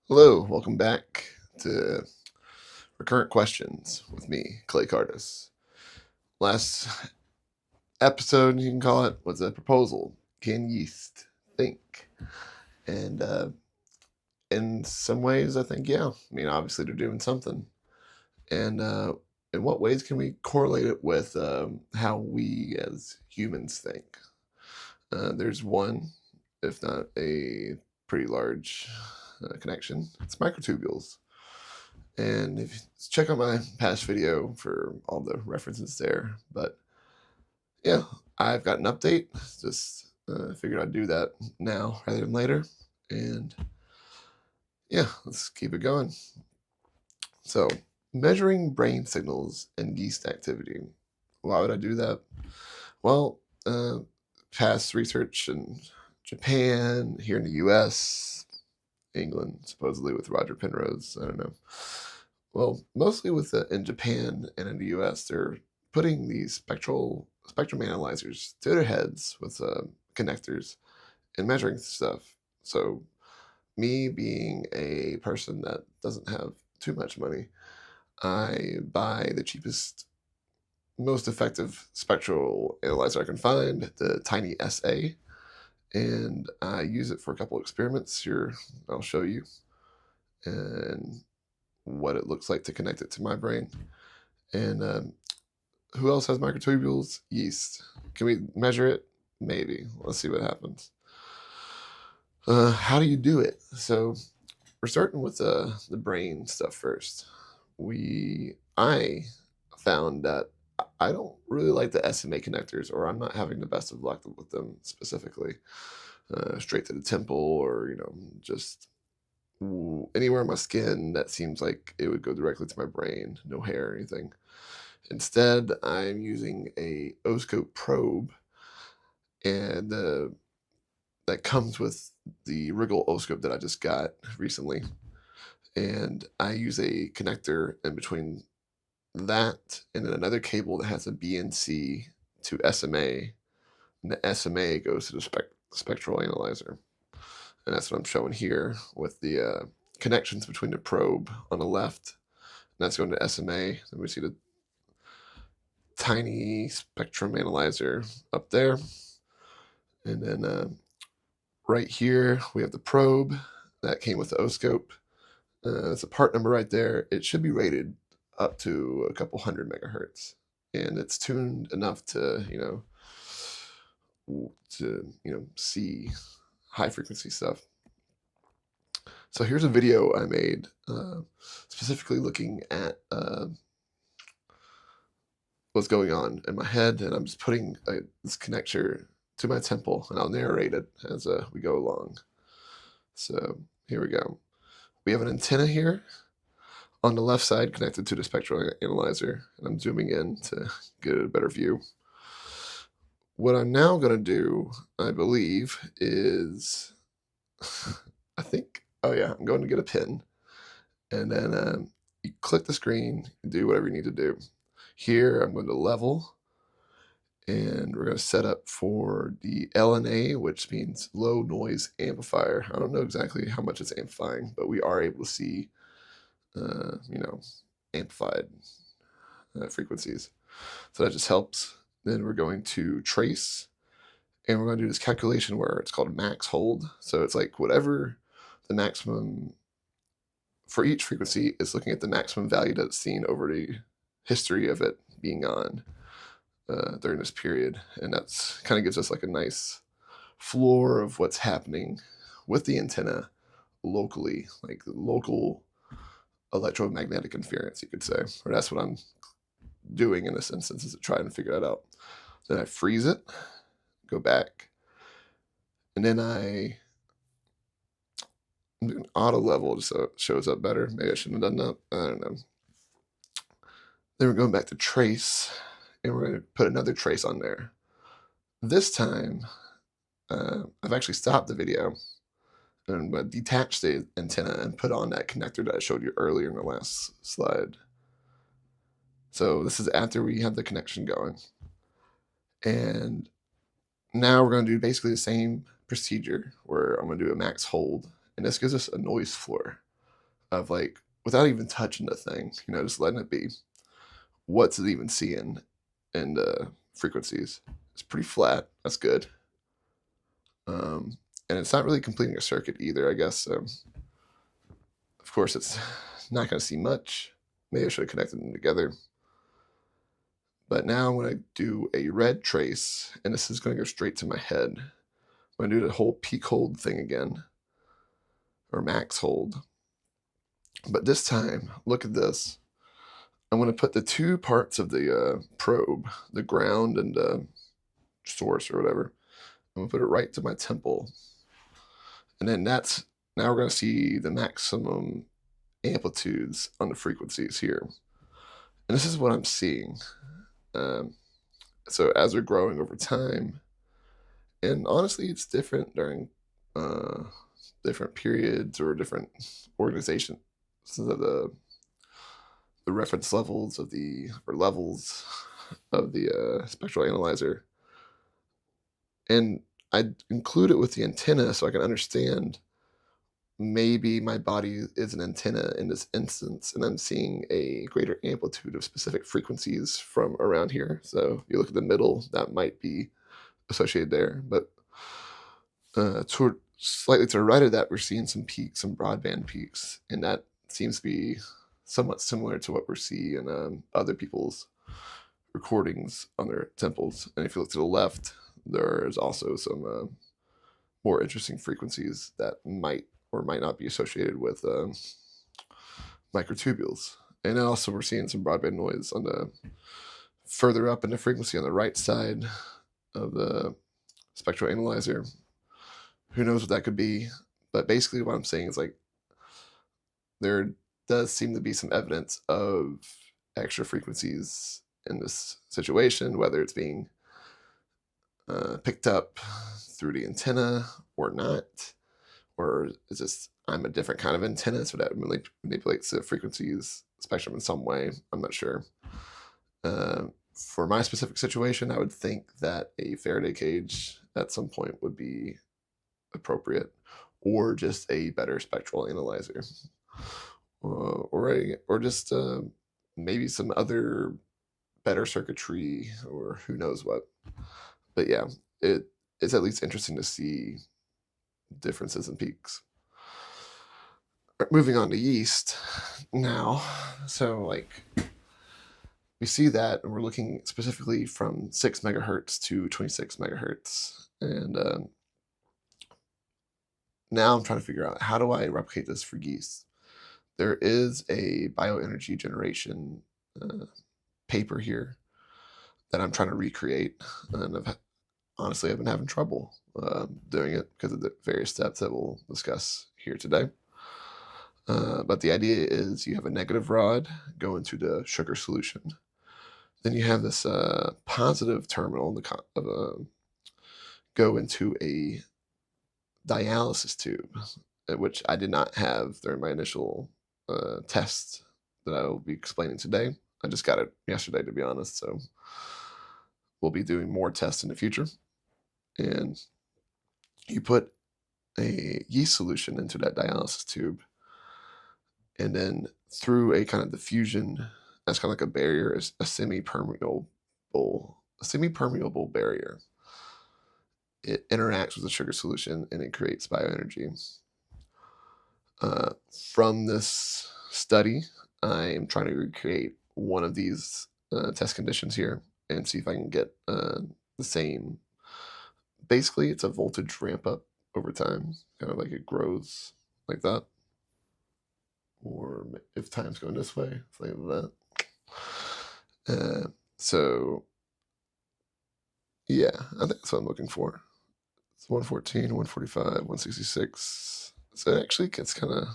Hello, welcome back to Recurrent Questions with me, Clay Cardis. Last episode, you can call it, was a proposal. Can yeast think? And in some ways, I think, yeah. I mean, obviously, they're doing something. And in what ways can we correlate it with how we as humans think? There's one, if not a pretty large connection. It's microtubules. And if you check out my past video for all the references there. But yeah, I've got an update. Just figured I'd do that now rather than later. And yeah, let's keep it going. So, measuring brain signals and yeast activity. Why would I do that? Well, past research in Japan, here in the US, England, supposedly with Roger Penrose. I don't know. Well, mostly with in Japan and in the U.S., they're putting these spectrum analyzers to their heads with connectors and measuring stuff. So, me being a person that doesn't have too much money, I buy the cheapest, most effective spectral analyzer I can find, the Tiny SA, and I use it for a couple experiments. Here, I'll show you. And what it looks like to connect it to my brain. And who else has microtubules? Yeast. Can we measure it? Maybe. Let's see what happens. How do you do it? So we're starting with the brain stuff first. I found that I don't really like the SMA connectors, or I'm not having the best of luck with them specifically. Straight to the temple, or just anywhere on my skin that seems like it would go directly to my brain, no hair or anything. Instead, I'm using a oscope probe, and that comes with the Wriggle oscope that I just got recently. And I use a connector in between that and then another cable that has a BNC to SMA. And the SMA goes to the spectral analyzer. And that's what I'm showing here with the connections between the probe on the left. And that's going to SMA. Then we see the tiny spectrum analyzer up there. And then right here, we have the probe that came with the oscope. It's a part number right there. It should be rated up to a couple hundred megahertz. And it's tuned enough to, see high frequency stuff. So here's a video I made specifically looking at what's going on in my head, and I'm just putting this connector to my temple, and I'll narrate it as we go along. So here we go. We have an antenna here on the left side connected to the spectral analyzer, and I'm zooming in to get a better view. What I'm now going to do, I believe, is I'm going to get a pin, and then you click the screen, do whatever you need to do. Here, I'm going to level, and we're going to set up for the LNA, which means low noise amplifier. I don't know exactly how much it's amplifying, but we are able to see, amplified frequencies. So that just helps. Then we're going to trace, and we're going to do this calculation where it's called max hold. So it's like whatever the maximum for each frequency is looking at the maximum value that it's seen over the history of it being on during this period. And that's kind of gives us like a nice floor of what's happening with the antenna locally, like local electromagnetic interference, you could say. Or that's what I'm doing in this instance, is to try and figure that out. Then I freeze it, go back, and then I'm doing auto level just so it shows up better. Maybe I shouldn't have done that. I don't know. Then we're going back to trace, and we're going to put another trace on there. This time, I've actually stopped the video and detached the antenna and put on that connector that I showed you earlier in the last slide. So this is after we have the connection going. And now we're going to do basically the same procedure where I'm going to do a max hold. And this gives us a noise floor. of like, without even touching the thing, just letting it be. What's it even seeing in frequencies? It's pretty flat. That's good. And it's not really completing a circuit either, I guess. Of course, it's not going to see much. Maybe I should have connected them together. But now I'm going to do a red trace, and this is going to go straight to my head. I'm going to do the whole peak hold thing again, or max hold. But this time, look at this. I'm going to put the two parts of the probe, the ground and source or whatever, I'm going to put it right to my temple. And then now we're going to see the maximum amplitudes on the frequencies here. And this is what I'm seeing. So as they're growing over time, and honestly, it's different during different periods or different organizations. So the reference levels of the spectral analyzer. And I include it with the antenna so I can understand maybe my body is an antenna in this instance, and I'm seeing a greater amplitude of specific frequencies from around here. So you look at the middle, that might be associated there. But slightly to the right of that, we're seeing some peaks, some broadband peaks, and that seems to be somewhat similar to what we're seeing in other people's recordings on their temples. And if you look to the left, there's also some more interesting frequencies that might or might not be associated with microtubules. And then also we're seeing some broadband noise on the further up in the frequency on the right side of the spectral analyzer. Who knows what that could be? But basically what I'm saying is like there does seem to be some evidence of extra frequencies in this situation, whether it's being picked up through the antenna or not, or is this I'm a different kind of antenna, so that manipulates the frequencies spectrum in some way. I'm not sure. For my specific situation, I would think that a Faraday cage at some point would be appropriate, or just a better spectral analyzer, or just maybe some other better circuitry, or who knows what. But yeah, it's at least interesting to see differences in peaks. Moving on to yeast now. So like we see that, and we're looking specifically from 6 megahertz to 26 megahertz. And now I'm trying to figure out, how do I replicate this for yeast? There is a bioenergy generation paper here that I'm trying to recreate, and honestly, I've been having trouble doing it because of the various steps that we'll discuss here today. But the idea is you have a negative rod go into the sugar solution. Then you have this positive terminal go into a dialysis tube, which I did not have during my initial test that I will be explaining today. I just got it yesterday, to be honest, so we'll be doing more tests in the future. And you put a yeast solution into that dialysis tube, and then through a kind of diffusion, that's kind of like a barrier, a semi-permeable barrier. It interacts with the sugar solution and it creates bioenergy. From this study, I am trying to recreate one of these test conditions here and see if I can get the same. Basically, it's a voltage ramp up over time, kind of like it grows like that. Or if time's going this way, it's like that. So, yeah, I think that's what I'm looking for. It's 114, 145, 166. So it actually gets kind of,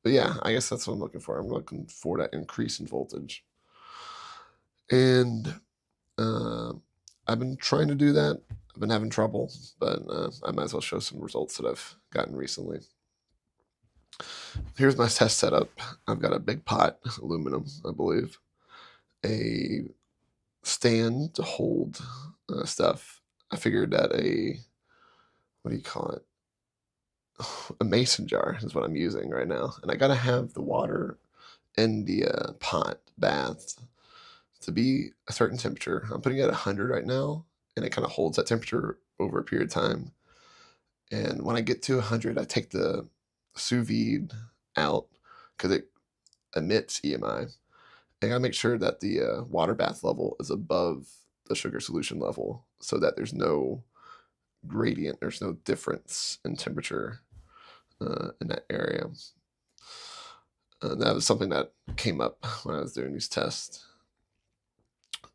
but yeah, I guess that's what I'm looking for. I'm looking for that increase in voltage. And I've been trying to do that. I've been having trouble, but I might as well show some results that I've gotten recently. Here's my test setup. I've got a big pot, aluminum, I believe, a stand to hold stuff. I figured that what do you call it? a mason jar is what I'm using right now. And I got to have the water in the pot bath to be a certain temperature. I'm putting it at 100 right now, and it kind of holds that temperature over a period of time. And when I get to 100, I take the sous vide out because it emits EMI. I gotta make sure that the water bath level is above the sugar solution level so that there's no gradient, there's no difference in temperature in that area. That was something that came up when I was doing these tests.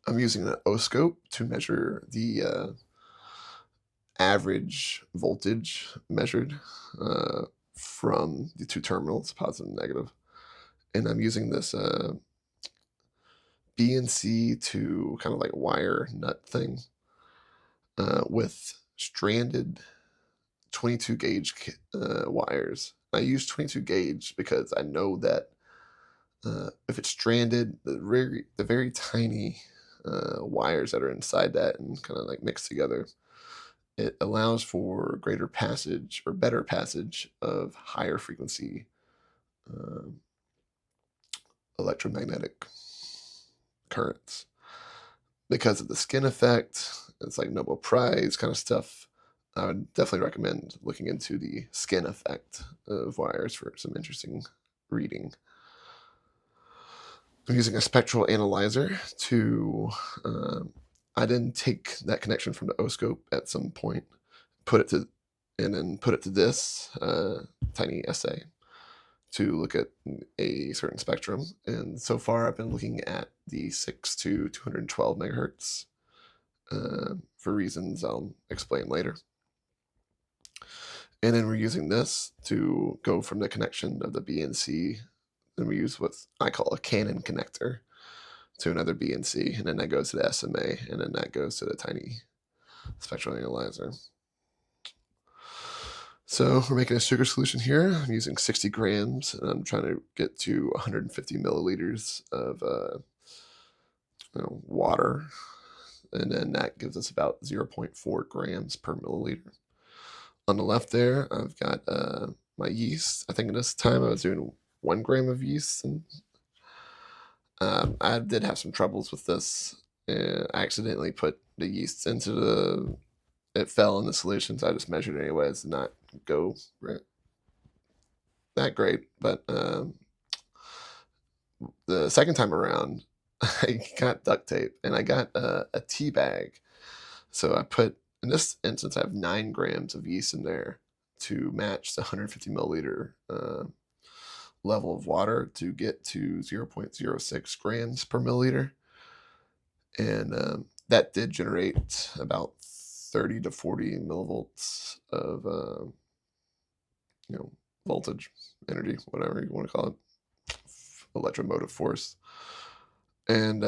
I'm using an oscope to measure the average voltage measured from the two terminals, positive and negative. And I'm using this BNC to kind of like wire nut thing with stranded 22 gauge wires. I use 22 gauge because I know that if it's stranded, the very tiny wires that are inside that and kind of like mixed together, it allows for greater passage or better passage of higher frequency electromagnetic currents. Because of the skin effect, it's like Nobel Prize kind of stuff. I would definitely recommend looking into the skin effect of wires for some interesting reading. I'm using a spectral analyzer to, I didn't take that connection from the oscope at some point, and then put it to this tiny assay to look at a certain spectrum. And so far I've been looking at the 6 to 212 megahertz for reasons I'll explain later. And then we're using this to go from the connection of the BNC, and we use what I call a Canon connector to another BNC, and then that goes to the SMA, and then that goes to the tiny spectral analyzer. So we're making a sugar solution here. I'm using 60 grams, and I'm trying to get to 150 milliliters of water, and then that gives us about 0.4 grams per milliliter. On the left there, I've got my yeast. I think at this time I was doing 1 gram of yeast, and I did have some troubles with this. I accidentally put the yeast into it fell in the solution, so I just measured it anyways. Did not go that great, but the second time around, I got duct tape, and I got a tea bag. So I put, in this instance, I have 9 grams of yeast in there to match the 150 milliliter level of water to get to 0.06 grams per milliliter. And that did generate about 30 to 40 millivolts of voltage, energy, whatever you want to call it, electromotive force. And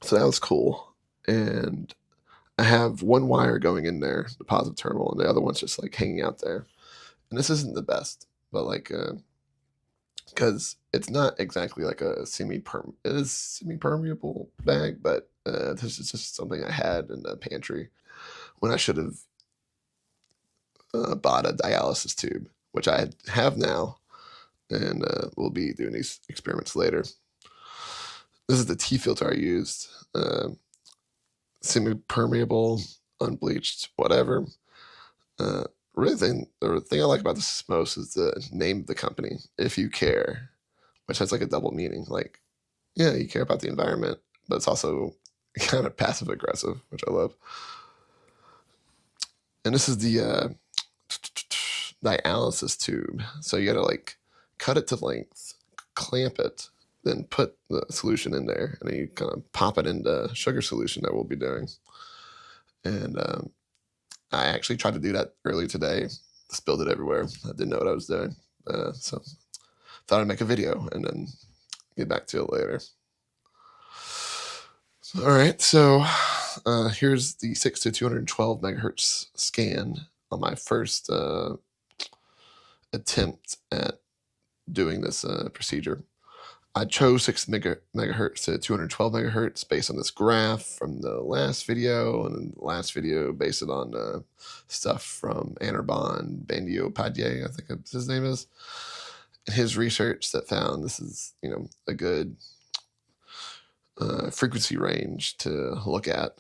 so that was cool. And I have one wire going in there, the positive terminal, and the other one's just like hanging out there. And this isn't the best, but like because it's not exactly like a it is semi-permeable bag, but this is just something I had in the pantry when I should have bought a dialysis tube, which I have now, and we'll be doing these experiments later. This is the tea filter I used, semi-permeable, unbleached, whatever. Really, the thing I like about this most is the name of the company, If You Care, which has like a double meaning. Like, yeah, you care about the environment, but it's also kind of passive aggressive, which I love. And this is the dialysis tube. So you gotta like cut it to length, clamp it, then put the solution in there, and then you kind of pop it into sugar solution that we'll be doing. And I actually tried to do that earlier today, spilled it everywhere. I didn't know what I was doing. So thought I'd make a video and then get back to it later. All right, so here's the 6 to 212 megahertz scan on my first attempt at doing this procedure. I chose 6 megahertz to 212 megahertz based on this graph from the last video, and then the last video based it on stuff from Anirban Bandyopadhyay, I think his name is, and his research that found this is, a good frequency range to look at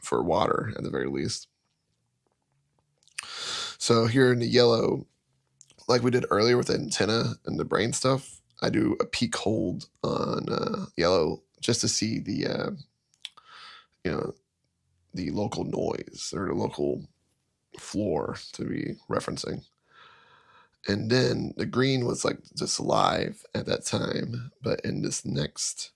for water at the very least. So here in the yellow, like we did earlier with the antenna and the brain stuff, I do a peak hold on yellow just to see the the local noise or the local floor to be referencing. And then the green was like just live at that time, but in this next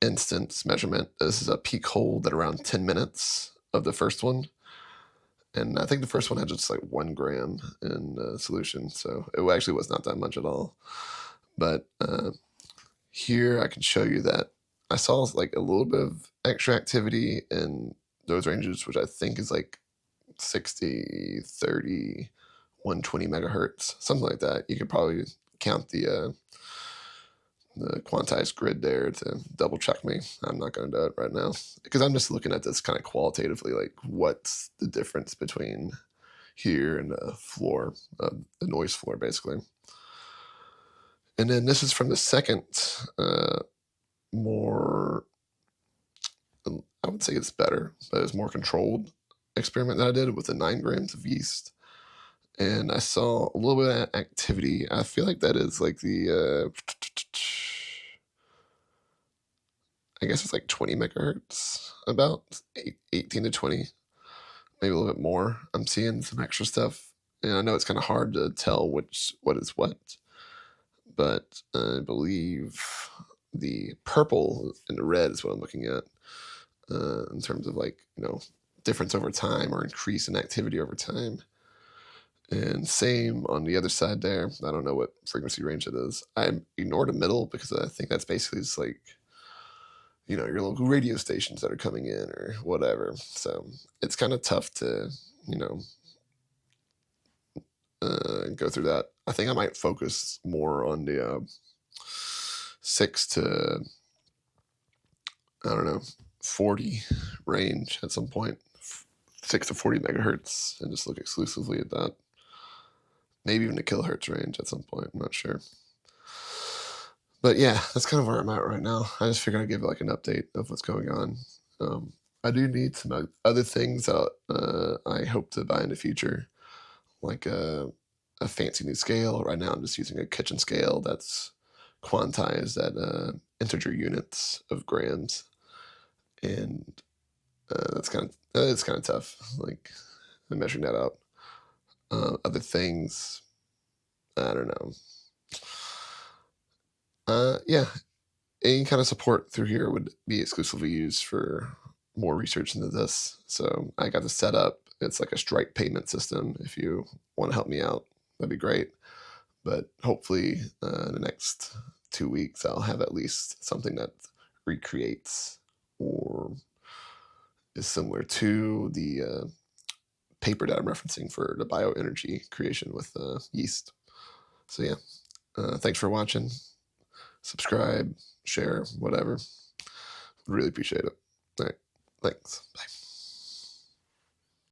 instance measurement, this is a peak hold at around 10 minutes of the first one. And I think the first one had just like 1 gram in solution, so it actually was not that much at all. But here I can show you that I saw like a little bit of extra activity in those ranges, which I think is like 60, 30, 120 megahertz, something like that. You could probably count the quantized grid there to double check me. I'm not going to do it right now because I'm just looking at this kind of qualitatively, like what's the difference between here and the floor, the noise floor, basically. And then this is from the second, more, I would say it's better, but it's more controlled experiment that I did with the 9 grams of yeast. And I saw a little bit of activity. I feel like that is like the, I guess it's like 20 megahertz, about 18 to 20, maybe a little bit more. I'm seeing some extra stuff. And I know it's kind of hard to tell what is what. But I believe the purple and the red is what I'm looking at in terms of like, difference over time or increase in activity over time. And same on the other side there. I don't know what frequency range it is. I ignored the middle because I think that's basically just like, your local radio stations that are coming in or whatever. So it's kind of tough to, go through that. I think I might focus more on the 6 to, 40 range at some point, 6 to 40 megahertz, and just look exclusively at that. Maybe even the kilohertz range at some point. I'm not sure. But yeah, that's kind of where I'm at right now. I just figured I'd give like an update of what's going on. I do need some other things that I hope to buy in the future, like a fancy new scale. Right now I'm just using a kitchen scale that's quantized at integer units of grams. And it's kind of tough, like measuring that out. Other things, I don't know. Yeah, any kind of support through here would be exclusively used for more research into this. So I got this set up. It's like a Stripe payment system. If you want to help me out, that'd be great. But hopefully in the next 2 weeks, I'll have at least something that recreates or is similar to the paper that I'm referencing for the bioenergy creation with yeast. So yeah, thanks for watching. Subscribe, share, whatever. Really appreciate it. All right, thanks. Bye.